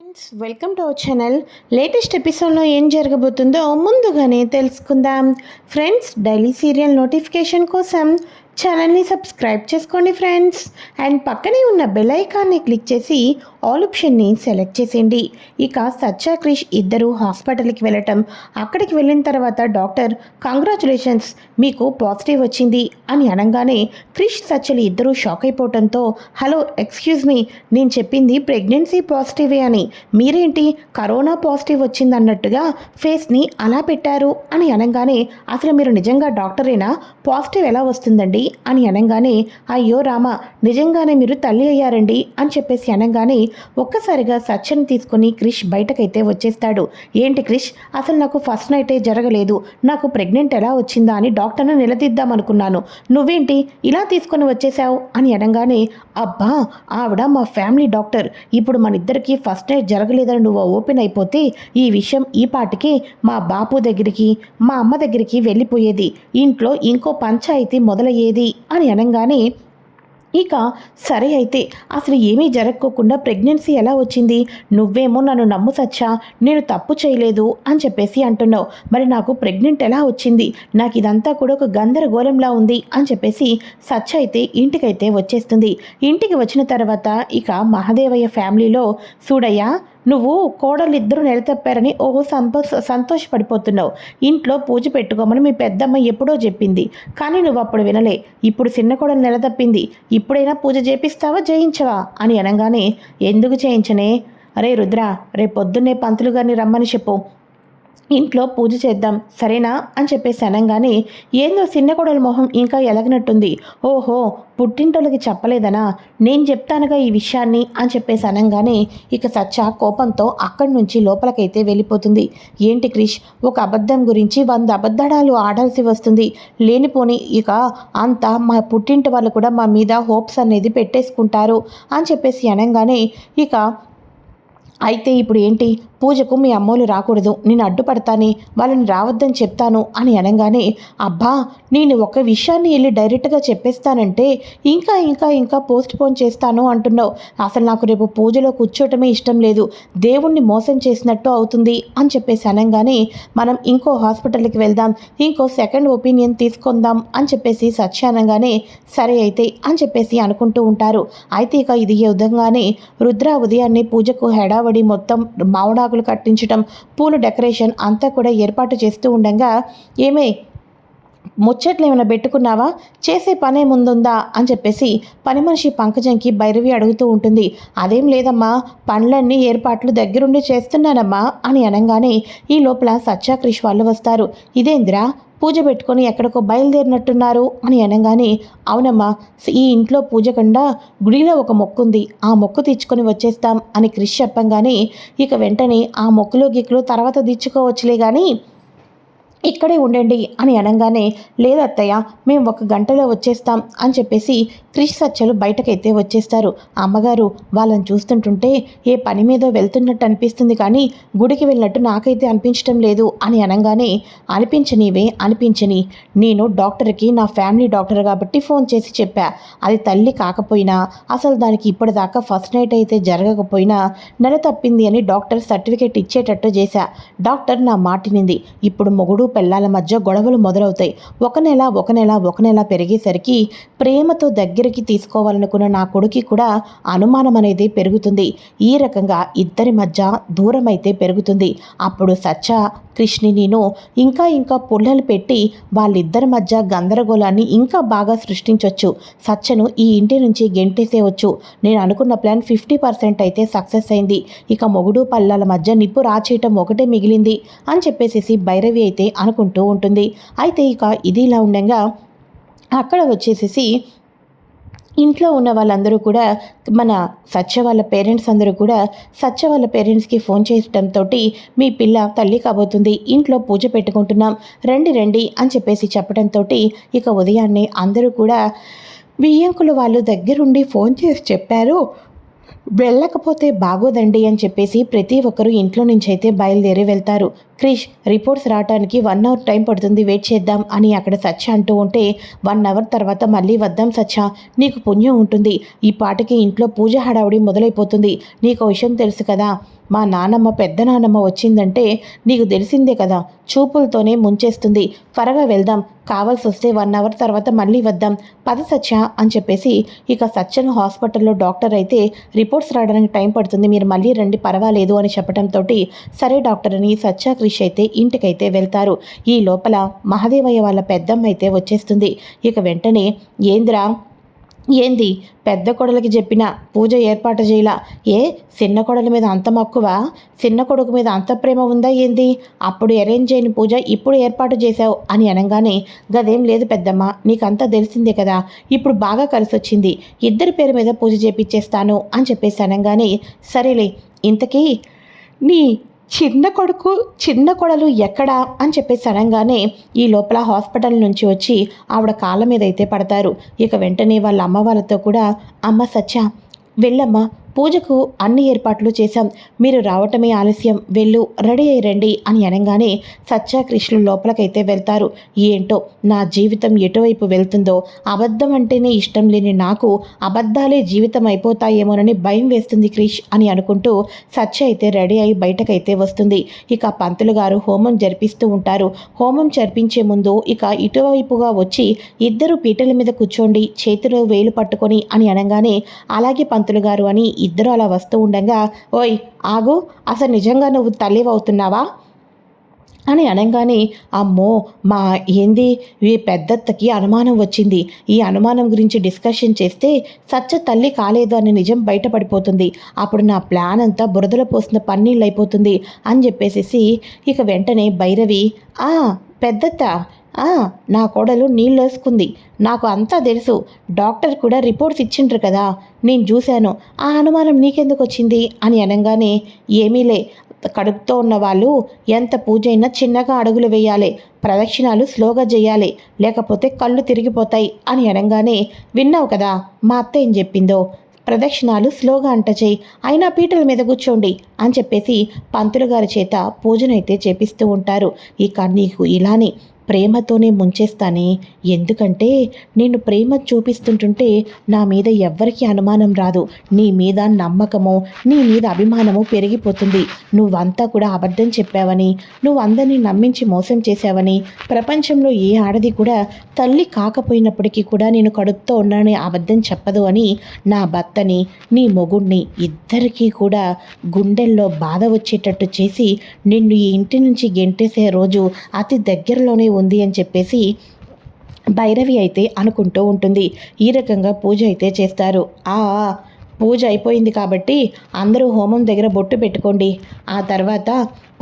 Friends, welcome to our channel. Latest ఎపిసోడ్లో ఏం జరగబోతుందో ముందుగానే తెలుసుకుందాం. ఫ్రెండ్స్, డైలీ సీరియల్ నోటిఫికేషన్ కోసం ఛానల్ని సబ్స్క్రైబ్ చేసుకోండి ఫ్రెండ్స్. అండ్ పక్కనే ఉన్న బెల్ ఐకాన్ని క్లిక్ చేసి ఆల్ ఆప్షన్ని సెలెక్ట్ చేసేయండి. ఇక సత్య క్రిష్ ఇద్దరు హాస్పిటల్కి వెళ్ళటం, అక్కడికి వెళ్ళిన తర్వాత డాక్టర్ కంగ్రాచులేషన్స్ మీకు పాజిటివ్ వచ్చింది అని అనగానే క్రిష్ సత్యలు ఇద్దరూ షాక్ అయిపోవడంతో హలో ఎక్స్క్యూజ్ మీ, నేను చెప్పింది ప్రెగ్నెన్సీ పాజిటివే అని, మీరేంటి కరోనా పాజిటివ్ వచ్చింది అన్నట్టుగా ఫేస్ని అలా పెట్టారు అని అనగానే అసలు మీరు నిజంగా డాక్టరేనా, పాజిటివ్ ఎలా వస్తుందండి అని అనగానే అయ్యో రామ, నిజంగానే మీరు తల్లి అయ్యారండి అని చెప్పేసి అనగానే ఒక్కసారిగా సత్యని తీసుకుని క్రిష్ బయటకైతే వచ్చేస్తాడు. ఏంటి క్రిష్, అసలు నాకు ఫస్ట్ నైటే జరగలేదు, నాకు ప్రెగ్నెంట్ ఎలా వచ్చిందా అని డాక్టర్ను నిలదీద్దాం అనుకున్నాను, నువ్వేంటి ఇలా తీసుకొని వచ్చేసావు అని అనగానే అబ్బా, ఆవిడ మా ఫ్యామిలీ డాక్టర్, ఇప్పుడు మన ఇద్దరికి ఫస్ట్ నైట్ జరగలేదని నువ్వు ఓపెన్ అయిపోతే ఈ విషయం ఈ పాటికి మా బాపు దగ్గరికి మా అమ్మ దగ్గరికి వెళ్ళిపోయేది, ఇంట్లో ఇంకో పంచాయతీ మొదలయ్యేది అని అనగానే ఇక సరే అయితే అసలు ఏమీ జరగకోకుండా ప్రెగ్నెన్సీ ఎలా వచ్చింది, నువ్వేమో నన్ను నమ్ము సచ్చా, నేను తప్పు చేయలేదు అని చెప్పేసి అంటున్నావు, మరి నాకు ప్రెగ్నెంట్ ఎలా వచ్చింది, నాకు ఇదంతా కూడా ఒక గందరగోళంలా ఉంది అని చెప్పేసి సచ్చ అయితే ఇంటికైతే వచ్చేస్తుంది. ఇంటికి వచ్చిన తర్వాత ఇక మహాదేవయ్య ఫ్యామిలీలో చూడయ్యా, నువ్వు కోడలిద్దరూ నెలతప్పారని ఓహో సంతోషపడిపోతున్నావు, ఇంట్లో పూజ పెట్టుకోమని మీ పెద్దమ్మ ఎప్పుడో చెప్పింది, కానీ నువ్వు అప్పుడు వినలే, ఇప్పుడు చిన్న కోడలు నెలతప్పింది, ఇప్పుడైనా పూజ చేపిస్తావా చేయించవా అని అనగానే ఎందుకు చేయించనే, అరే రుద్ర, రేపొద్దున్నే పంతులు గారిని రమ్మని చెప్పు, ఇంట్లో పూజ చేద్దాం సరేనా అని చెప్పేసి అనగానే ఏందో చిన్న కొడల మొహం ఇంకా ఎలగనట్టుంది, ఓహో పుట్టింటోళ్ళకి చెప్పలేదనా, నేను చెప్తానుగా ఈ విషయాన్ని అని చెప్పేసి అనగానే ఇక సచ్చ కోపంతో అక్కడి నుంచి లోపలికైతే వెళ్ళిపోతుంది. ఏంటి క్రిష్, ఒక అబద్ధం గురించి 100 అబద్ధాలు ఆడాల్సి వస్తుంది, లేనిపోని ఇక అంతా మా పుట్టింటి వాళ్ళు కూడా మా మీద హోప్స్ అనేది పెట్టేసుకుంటారు అని చెప్పేసి అనగానే ఇక అయితే ఇప్పుడు ఏంటి, పూజకు మీ అమ్మోళ్ళు రాకూడదు, నేను అడ్డుపడతానే, వాళ్ళని రావద్దని చెప్తాను అని అనగానే అబ్బా, నేను ఒక విషయాన్ని వెళ్ళి డైరెక్ట్గా చెప్పేస్తానంటే ఇంకా ఇంకా ఇంకా పోస్ట్ పోన్ చేస్తాను అంటున్నావు, అసలు నాకు రేపు పూజలో కూర్చోవటమే ఇష్టం లేదు, దేవుణ్ణి మోసం చేసినట్టు అవుతుంది అని చెప్పేసి అనగానే మనం ఇంకో హాస్పిటల్కి వెళ్దాం, ఇంకో సెకండ్ ఒపీనియన్ తీసుకుందాం అని చెప్పేసి సత్య అనగానే సరే అయితే అని చెప్పేసి అనుకుంటూ ఉంటారు. అయితే ఇక ఇది విధంగానే రుద్ర ఉదయాన్నే పూజకు హడావడి మొత్తం మామిడాకులు కట్టించటం, పూలు డెకరేషన్ అంతా కూడా ఏర్పాటు చేస్తూ ఉండగా ఏమే ముచ్చట్లు ఏమైనా పెట్టుకున్నావా, చేసే పనే ముందుందా అని చెప్పేసి పని మనిషి పంకజంకి భైరవి అడుగుతూ ఉంటుంది. అదేం లేదమ్మా, పనులన్నీ ఏర్పాట్లు దగ్గరుండి చేస్తున్నానమ్మా అని అనగానే ఈ లోపల సత్య క్రిష్ వాళ్ళు వస్తారు. ఇదేందిరా, పూజ పెట్టుకొని ఎక్కడికో బయలుదేరినట్టున్నారు అని అనగానే అవునమ్మా, ఈ ఇంట్లో పూజ కన్నా గుడిలో ఒక మొక్కుంది, ఆ మొక్కు తెచ్చుకొని వచ్చేస్తాం అని క్రిష్ చెప్పంగానే ఇక వెంటనే ఆ మొక్కులో గిక్కులు తర్వాత తెచ్చుకోవచ్చులే కానీ ఇక్కడే ఉండండి అని అనగానే లేదత్తయ్య, మేము 1 గంటలో వచ్చేస్తాం అని చెప్పేసి క్రిష్ సత్యలు బయటకైతే వచ్చేస్తారు. అమ్మగారు వాళ్ళని చూస్తుంటుంటే ఏ పని మీద వెళ్తున్నట్టు అనిపిస్తుంది కానీ గుడికి వెళ్ళినట్టు నాకైతే అనిపించడం లేదు అని అనగానే అనిపించని, నేను డాక్టర్కి నా ఫ్యామిలీ డాక్టర్ కాబట్టి ఫోన్ చేసి చెప్పా, అది తల్లి కాకపోయినా అసలు దానికి ఇప్పటిదాకా ఫస్ట్ నైట్ అయితే జరగకపోయినా నెల తప్పింది అని డాక్టర్ సర్టిఫికేట్ ఇచ్చేటట్టు చేశా, డాక్టర్ నా మాటినింది, ఇప్పుడు మొగుడు పెళ్ళాల మధ్య గొడవలు మొదలవుతాయి, ఒక నెల పెరిగేసరికి ప్రేమతో దగ్గరికి తీసుకోవాలనుకున్న నా కొడుకు కూడా అనుమానం అనేది పెరుగుతుంది, ఈ రకంగా ఇద్దరి మధ్య దూరం అయితే పెరుగుతుంది, అప్పుడు సత్య కృష్ణి నేను ఇంకా పుల్లలు పెట్టి వాళ్ళిద్దరి మధ్య గందరగోళాన్ని ఇంకా బాగా సృష్టించవచ్చు, సత్యను ఈ ఇంటి నుంచి గెంటేసేయవచ్చు, నేను అనుకున్న ప్లాన్ 50% అయితే సక్సెస్ అయింది, ఇక మొగుడు పల్లాల మధ్య నిప్పు రాచేయటం ఒకటే మిగిలింది అని చెప్పేసి భైరవి అయితే అనుకుంటూ ఉంటుంది. అయితే ఇక ఇది ఇలా ఉండగా అక్కడ వచ్చేసేసి ఇంట్లో ఉన్న వాళ్ళందరూ కూడా మన సత్య వాళ్ళ పేరెంట్స్ అందరూ కూడా సత్య వాళ్ళ పేరెంట్స్కి ఫోన్ చేయడంతో మీ పిల్ల తల్లి కాబోతుంది, ఇంట్లో పూజ పెట్టుకుంటున్నాం, రండి అని చెప్పేసి చెప్పడంతో ఇక ఉదయాన్నే అందరూ కూడా వియ్యంకులు వాళ్ళు దగ్గరుండి ఫోన్ చేసి చెప్పారు, వెళ్ళకపోతే బాగోదండి అని చెప్పేసి ప్రతి ఒక్కరూ ఇంట్లో నుంచి అయితే బయలుదేరి వెళ్తారు. క్రిష్ రిపోర్ట్స్ రావడానికి 1 అవర్ టైం పడుతుంది, వెయిట్ చేద్దాం అని అక్కడ సత్య అంటూ ఉంటే 1 అవర్ తర్వాత మళ్ళీ వద్దాం సత్య, నీకు పుణ్యం ఉంటుంది, ఈ పాటకి ఇంట్లో పూజ హడావుడి మొదలైపోతుంది, నీకు విషయం తెలుసు కదా, మా నానమ్మ పెద్ద నానమ్మ వచ్చిందంటే నీకు తెలిసిందే కదా, చూపులతోనే ముంచేస్తుంది. త్వరగా వెళ్దాం, కావాల్సి వస్తే 1 అవర్ తర్వాత మళ్ళీ వద్దాం, పద సత్య అని చెప్పేసి ఇక సత్యను హాస్పిటల్లో డాక్టర్ అయితే రిపోర్ట్స్ రావడానికి టైం పడుతుంది, మీరు మళ్ళీ రండి పర్వాలేదు అని చెప్పడంతో సరే డాక్టర్ అని సత్య క్రిష్ అయితే ఇంటికైతే వెళ్తారు. ఈ లోపల మహాదేవయ్య వాళ్ళ పెద్దమ్మ అయితే వచ్చేస్తుంది. ఇక వెంటనే ఏంది పెద్ద కొడలికి చెప్పిన పూజ ఏర్పాటు చేయలా, ఏ చిన్న కొడలి మీద అంత మక్కువ, చిన్న కొడుకు మీద అంత ప్రేమ ఉందా ఏంది, అప్పుడు అరేంజ్ చేయని పూజ ఇప్పుడు ఏర్పాటు చేశావు అని అనగానే గదేం లేదు పెద్దమ్మ, నీకంతా తెలిసిందే కదా, ఇప్పుడు బాగా కలిసి వచ్చింది, ఇద్దరి పేరు మీద పూజ చేపిచ్చేస్తాను అని చెప్పేసి అనగానే సరేలే, ఇంతకీ నీ చిన్న కొడలు ఎక్కడా అని చెప్పేసి అనగానే ఈ లోపల హాస్పిటల్ నుంచి వచ్చి ఆవిడ కాళ్ళ మీద అయితే పడతారు. ఇక వెంటనే వాళ్ళ అమ్మ వాళ్ళతో కూడా అమ్మ సత్య వెళ్ళమ్మా, పూజకు అన్ని ఏర్పాట్లు చేశాం, మీరు రావటమే ఆలస్యం, వెళ్ళు రెడీ అయ్యి రండి అని అనగానే సత్య కృష్ణులు లోపలికైతే వెళ్తారు. ఏంటో నా జీవితం ఎటువైపు వెళ్తుందో, అబద్ధం అంటేనే ఇష్టం లేని నాకు అబద్ధాలే జీవితం అయిపోతాయేమోనని భయం వేస్తుంది క్రిష్ అని అనుకుంటూ సత్య అయితే రెడీ అయి బయటకైతే వస్తుంది. ఇక పంతులు గారు హోమం జరిపిస్తూ ఉంటారు. హోమం జరిపించే ముందు ఇక ఇటువైపుగా వచ్చి ఇద్దరు పీటల మీద కూర్చోండి, చేతిలో వేలు పట్టుకొని అని అనగానే అలాగే పంతులు గారు అని ఇద్దరు అలా వస్తూ ఉండగా ఓయ్ ఆగు, అసలు నిజంగా నువ్వు తల్లివవుతున్నావా అని అనగానే అమ్మో మా ఏంది ఈ పెద్దత్తకి అనుమానం వచ్చింది, ఈ అనుమానం గురించి డిస్కషన్ చేస్తే సత్య తల్లి కాలేదు అని నిజం బయటపడిపోతుంది, అప్పుడు నా ప్లాన్ అంతా బురదలో పోసిన పన్నీళ్ళు అయిపోతుంది అని చెప్పేసి ఇక వెంటనే భైరవి పెద్దత్త నా కోడలు నీళ్ళేసుకుంది, నాకు అంతా తెలుసు, డాక్టర్ కూడా రిపోర్ట్స్ ఇచ్చిండ్రు కదా, నేను చూశాను, ఆ అనుమానం నీకెందుకు వచ్చింది అని అనగానే ఏమీలే, కడుపుతో ఉన్న వాళ్ళు ఎంత పూజ అయినా చిన్నగా అడుగులు వేయాలి, ప్రదక్షిణాలు స్లోగా చేయాలి, లేకపోతే కళ్ళు తిరిగిపోతాయి అని అనగానే విన్నావు కదా మా అత్త ఏం చెప్పిందో, ప్రదక్షిణాలు స్లోగా అంట చేయి, అయినా పీటల మీద కూర్చోండి అని చెప్పేసి పంతులు గారి చేత పూజనైతే చేపిస్తూ ఉంటారు. ఇక నీకు ఇలానే ప్రేమతోనే ముంచేస్తానే, ఎందుకంటే నేను ప్రేమ చూపిస్తుంటుంటే నా మీద ఎవ్వరికీ అనుమానం రాదు, నీ మీద నమ్మకము నీ మీద అభిమానము పెరిగిపోతుంది, నువ్వంతా కూడా అబద్ధం చెప్పావని, నువ్వు అందరినీ నమ్మించి మోసం చేశావని, ప్రపంచంలో ఏ ఆడది కూడా తల్లి కాకపోయినప్పటికీ కూడా నేను కడుపుతో ఉన్నానని అబద్ధం చెప్పదు అని నా భర్తని నీ మొగుడిని ఇద్దరికీ కూడా గుండెల్లో బాధ వచ్చేటట్టు చేసి నిన్ను ఈ ఇంటి నుంచి గెంటేసే రోజు అతి దగ్గరలోనే ఉంది అని చెప్పేసి భైరవి అయితే అనుకుంటూ ఉంటుంది. ఈ రకంగా పూజ అయితే చేస్తారు. పూజ అయిపోయింది కాబట్టి అందరూ హోమం దగ్గర బొట్టు పెట్టుకోండి, ఆ తర్వాత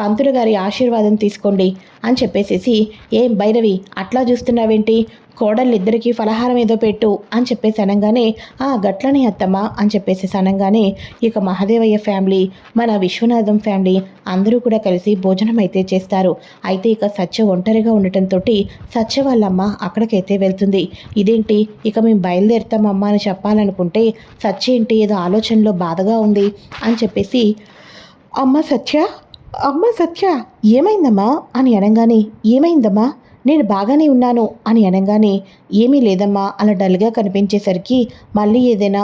పంతులు గారి ఆశీర్వాదం తీసుకోండి అని చెప్పేసేసి ఏం భైరవి అట్లా చూస్తున్నావేంటి, కోడళ్ళిద్దరికీ ఫలహారం ఏదో పెట్టు అని చెప్పేసి అనగానే గట్లనే అత్తమ్మ అని చెప్పేసి అనగానే ఇక మహాదేవయ్య ఫ్యామిలీ మన విశ్వనాథం ఫ్యామిలీ అందరూ కూడా కలిసి భోజనం అయితే చేస్తారు. అయితే ఇక సత్య ఒంటరిగా ఉండటంతో సత్య వాళ్ళమ్మ అక్కడికైతే వెళ్తుంది. ఇదేంటి ఇక మేము బయలుదేరుతామమ్మా అని చెప్పాలనుకుంటే సత్య ఏంటి ఏదో ఆలోచనలో బాధగా ఉంది అని చెప్పేసి అమ్మ సత్య ఏమైందమ్మా అని అనగానే ఏమైందమ్మా నేను బాగానే ఉన్నాను అని అనగానే ఏమీ లేదమ్మా అలా డల్గా కనిపించేసరికి మళ్ళీ ఏదైనా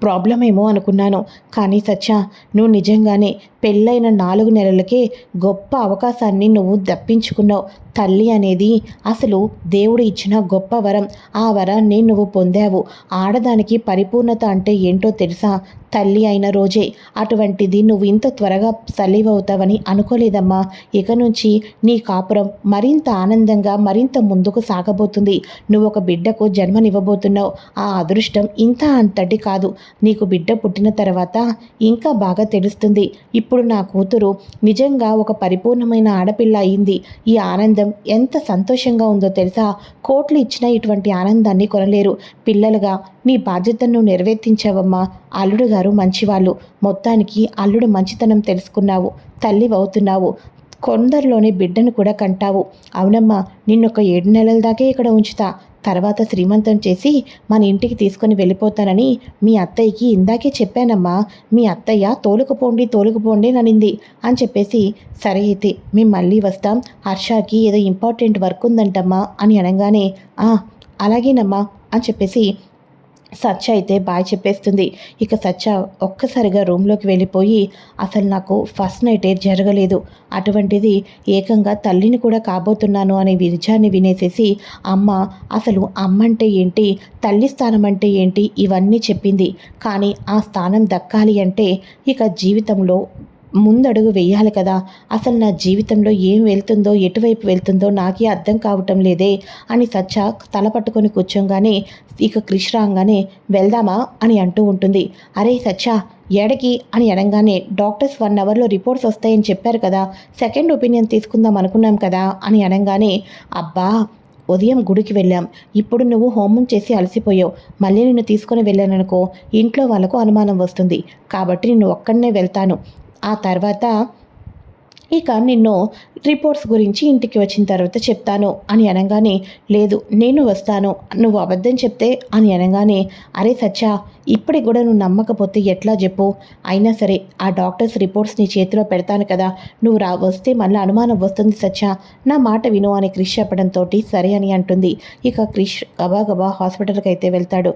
ప్రాబ్లం ఏమో అనుకున్నాను, కానీ సత్య నువ్వు నిజంగానే పెళ్ళైన 4 నెలలకే గొప్ప అవకాశాన్ని నువ్వు దప్పించుకున్నావు. తల్లి అనేది అసలు దేవుడు ఇచ్చిన గొప్ప వరం, ఆ వరాన్ని నువ్వు పొందావు. ఆడదానికి పరిపూర్ణత అంటే ఏంటో తెలుసా, తల్లి అయిన రోజే. అటువంటిది నువ్వు ఇంత త్వరగా తల్లివవుతావని అనుకోలేదమ్మా. ఇక నుంచి నీ కాపురం మరింత ఆనందంగా మరింత ముందుకు సాగబోతుంది. నువ్వు ఒక బిడ్డకు జన్మనివ్వబోతున్నావు. ఆ అదృష్టం ఇంత అంతటి కాదు, నీకు బిడ్డ పుట్టిన తర్వాత ఇంకా బాగా తెలుస్తుంది. ఇప్పుడు నా కూతురు నిజంగా ఒక పరిపూర్ణమైన ఆడపిల్ల అయింది. ఈ ఆనందం ఎంత సంతోషంగా ఉందో తెలుసా, కోట్లు ఇచ్చినా ఇటువంటి ఆనందాన్ని కొనలేరు. పిల్లలుగా నీ బాధ్యతను నెరవేర్తించావమ్మా. అల్లుడు గారు మంచివాళ్ళు, మొత్తానికి అల్లుడు మంచితనం తెలుసుకున్నావు, తల్లి అవుతున్నావు, కొందరిలోనే బిడ్డను కూడా కంటావు. అవునమ్మా, నిన్నొక 7 నెలల దాకే ఇక్కడ ఉంచుతా, తర్వాత శ్రీమంతం చేసి మన ఇంటికి తీసుకొని వెళ్ళిపోతానని మీ అత్తయ్యకి ఇందాకే చెప్పానమ్మా. మీ అత్తయ్య తోలుకుపోండి ననింది అని చెప్పేసి సరే అయితే మేము మళ్ళీ వస్తాం, హర్షకి ఏదో ఇంపార్టెంట్ వర్క్ ఉందంటమ్మా అని అనగానే అలాగేనమ్మా అని చెప్పేసి సచ్చ అయితే బాయ్ చెప్పేస్తుంది. ఇక సచ్చ ఒక్కసారిగా రూమ్లోకి వెళ్ళిపోయి, అసలు నాకు ఫస్ట్ నైటే జరగలేదు, అటువంటిది ఏకంగా తల్లిని కూడా కాబోతున్నాను అనే విషయాన్ని వినేసేసి, అమ్మ అసలు అమ్మంటే ఏంటి, తల్లి స్థానం అంటే ఏంటి, ఇవన్నీ చెప్పింది. కానీ ఆ స్థానం దక్కాలి అంటే ఇక జీవితంలో ముందడుగు వెయ్యాలి కదా. అసలు నా జీవితంలో ఏం వెళ్తుందో, ఎటువైపు వెళ్తుందో నాకే అర్థం కావటం లేదే అని సచ్చ తల పట్టుకొని కూర్చోగానే ఇక క్రిష్ రాగానే వెళ్దామా అని అంటూ ఉంటుంది. అరే సచ్చ ఏడకి అని అనగానే, డాక్టర్స్ 1 అవర్లో రిపోర్ట్స్ వస్తాయని చెప్పారు కదా, సెకండ్ ఒపీనియన్ తీసుకుందాం అనుకున్నాం కదా అని అనగానే, అబ్బా ఉదయం గుడికి వెళ్ళాం, ఇప్పుడు నువ్వు హోమం చేసి అలసిపోయావు, మళ్ళీ నిన్ను తీసుకొని వెళ్ళాననుకో ఇంట్లో వాళ్ళకు అనుమానం వస్తుంది, కాబట్టి నిన్ను ఒక్కడనే వెళ్తాను, ఆ తర్వాత ఇక నిన్ను రిపోర్ట్స్ గురించి ఇంటికి వచ్చిన తర్వాత చెప్తాను అని అనగానే, లేదు నేను వస్తాను, నువ్వు అబద్ధం చెప్తే అని అనగానే, అరే సచ్చా ఇప్పటికి కూడా నువ్వు నమ్మకపోతే ఎట్లా చెప్పు, అయినా సరే ఆ డాక్టర్స్ రిపోర్ట్స్ నీ చేతిలో పెడతాను కదా, నువ్వు వస్తే మళ్ళీ అనుమానం వస్తుంది సచ్చా, నా మాట విను అని క్రిష్ చెప్పడంతో సరే అని అంటుంది. ఇక క్రిష్ గబా హాస్పిటల్కి అయితే వెళ్తాడు.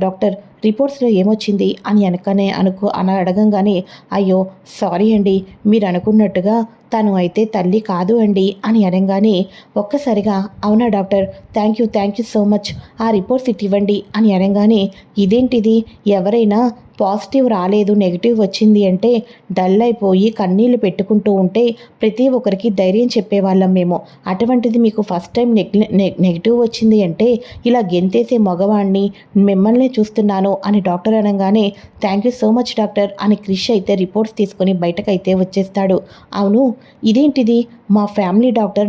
డాక్టర్ రిపోర్ట్స్లో ఏమొచ్చింది అని అని అడగంగానే, అయ్యో సారీ అండి, మీరు అనుకున్నట్టుగా తను అయితే తల్లి కాదు అండి అని అనగానే, ఒక్కసారిగా అవునా doctor, thank you so much, ఆ రిపోర్ట్స్ ఇవ్వండి అని అనగానే, ఇదేంటిది, ఎవరైనా పాజిటివ్ రాలేదు నెగిటివ్ వచ్చింది అంటే డల్ అయిపోయి కన్నీళ్లు పెట్టుకుంటూ ఉంటే ప్రతి ఒక్కరికి ధైర్యం చెప్పేవాళ్ళం మేము, అటువంటిది మీకు ఫస్ట్ టైం నెగిటివ్ వచ్చింది అంటే ఇలా గెంతేసే మగవాణ్ణి మిమ్మల్ని చూస్తున్నాను అని డాక్టర్ అనగానే, thank you so much doctor అని క్రిష్ అయితే రిపోర్ట్స్ తీసుకొని బయటకైతే వచ్చేస్తాడు. అవును ఇదేంటిది, మా ఫ్యామిలీ డాక్టర్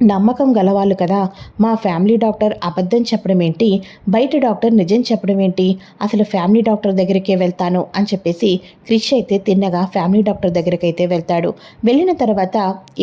నమ్మకం గలవాళ్ళు కదా, మా ఫ్యామిలీ డాక్టర్ అబద్ధం చెప్పడం ఏంటి, బయట డాక్టర్ నిజం చెప్పడం ఏంటి, అసలు ఫ్యామిలీ డాక్టర్ దగ్గరికే వెళ్తాను అని చెప్పేసి క్రిష్ అయితే తిన్నగా ఫ్యామిలీ డాక్టర్ దగ్గరికి అయితే వెళ్తాడు. వెళ్ళిన తర్వాత,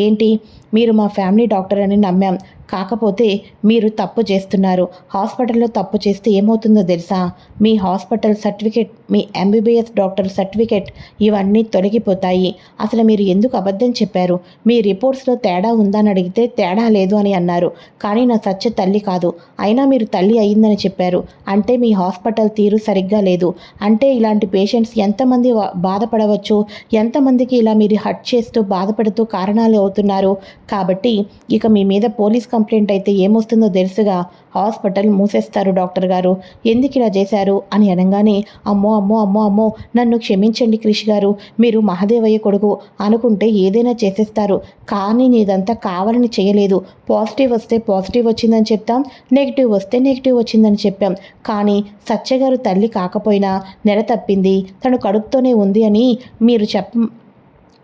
ఏంటి మీరు మా ఫ్యామిలీ డాక్టర్ అని నమ్మాం, కాకపోతే మీరు తప్పు చేస్తున్నారు, హాస్పిటల్లో తప్పు చేస్తే ఏమవుతుందో తెలుసా, మీ హాస్పిటల్ సర్టిఫికేట్, మీ ఎంబీబీఎస్ డాక్టర్ సర్టిఫికేట్ ఇవన్నీ తొలగిపోతాయి, అసలు మీరు ఎందుకు అబద్ధం చెప్పారు, మీ రిపోర్ట్స్లో తేడా ఉందని అడిగితే తేడా లేదు అని అన్నారు, కానీ నా సత్య తల్లి కాదు, అయినా మీరు తల్లి అయ్యిందని చెప్పారు, అంటే మీ హాస్పిటల్ తీరు సరిగ్గా లేదు, అంటే ఇలాంటి పేషెంట్స్ ఎంతమంది బాధపడవచ్చు, ఎంతమందికి ఇలా మీరు హర్ట్ చేస్తూ బాధపడుతూ కారణాలు అవుతున్నారు, కాబట్టి ఇక మీ మీద పోలీస్ కంప్లైంట్ అయితే ఏమొస్తుందో తెలుసుగా, హాస్పిటల్ మూసేస్తారు డాక్టర్ గారు, ఎందుకు ఇలా చేశారు అని అనగానే, అమ్మో నన్ను క్షమించండి క్రిష్ గారు, మీరు మహాదేవయ్య కొడుకు అనుకుంటే ఏదైనా చేసేస్తారు, కానీ నీదంతా కావాలని చేయలేదు, పాజిటివ్ వస్తే పాజిటివ్ వచ్చిందని చెప్తాం, నెగిటివ్ వస్తే నెగిటివ్ వచ్చిందని చెప్పాం, కానీ సత్యగారు తల్లి కాకపోయినా నెల తప్పింది, తను కడుపుతోనే ఉంది అని మీరు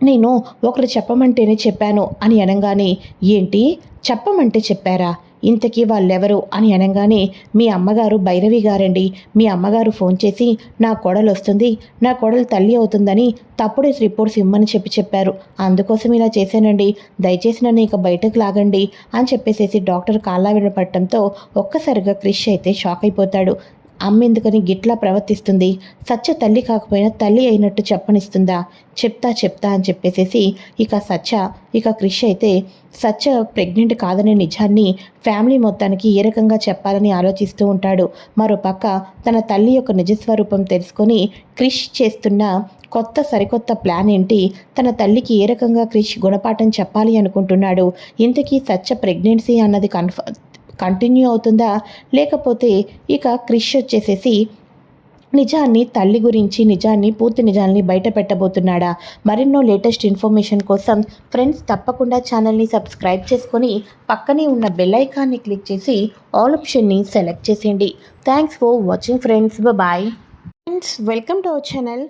నేను ఒకరు చెప్పమంటేనే చెప్పాను అని అనగానే, ఏంటి చెప్పమంటే చెప్పారా, ఇంతకీ వాళ్ళెవరు అని అనగానే, మీ అమ్మగారు భైరవి గారండి, మీ అమ్మగారు ఫోన్ చేసి నా కోడలు వస్తుంది, నా కోడలు తల్లి అవుతుందని తప్పుడు రిపోర్ట్స్ ఇమ్మని చెప్పారు, అందుకోసం ఇలా చేశానండి, దయచేసి నన్ను ఇక బయటకు లాగండి అని చెప్పేసేసి డాక్టర్ కాళ్ళ వినపడటంతో ఒక్కసారిగా క్రిష్ అయితే షాక్ అయిపోతాడు. అమ్మెందుకని గిట్లా ప్రవర్తిస్తుంది, సత్య తల్లి కాకపోయినా తల్లి అయినట్టు చెప్పనిస్తుందా, చెప్తా అని చెప్పేసేసి ఇక క్రిష్ అయితే సత్య ప్రెగ్నెంట్ కాదనే నిజాన్ని ఫ్యామిలీ మొత్తానికి ఏ రకంగా చెప్పాలని ఆలోచిస్తూ ఉంటాడు. మరోపక్క తన తల్లి యొక్క నిజస్వరూపం తెలుసుకొని క్రిష్ చేస్తున్న సరికొత్త ప్లాన్ ఏంటి, తన తల్లికి ఏ రకంగా క్రిష్ గుణపాఠం చెప్పాలి అనుకుంటున్నాడు, ఇంతకీ సత్య ప్రెగ్నెన్సీ అన్నది కంటిన్యూ అవుతుందా, లేకపోతే ఇక క్రిష్ వచ్చేసేసి పూర్తి నిజాన్ని బయట పెట్టబోతున్నాడా, మరెన్నో లేటెస్ట్ ఇన్ఫర్మేషన్ కోసం ఫ్రెండ్స్ తప్పకుండా ఛానల్ని సబ్స్క్రైబ్ చేసుకొని పక్కనే ఉన్న బెల్ ఐకాన్ని క్లిక్ చేసి ఆల్ ఆప్షన్ని సెలెక్ట్ చేసేయండి. Thanks for watching friends, bye. Friends welcome to our channel.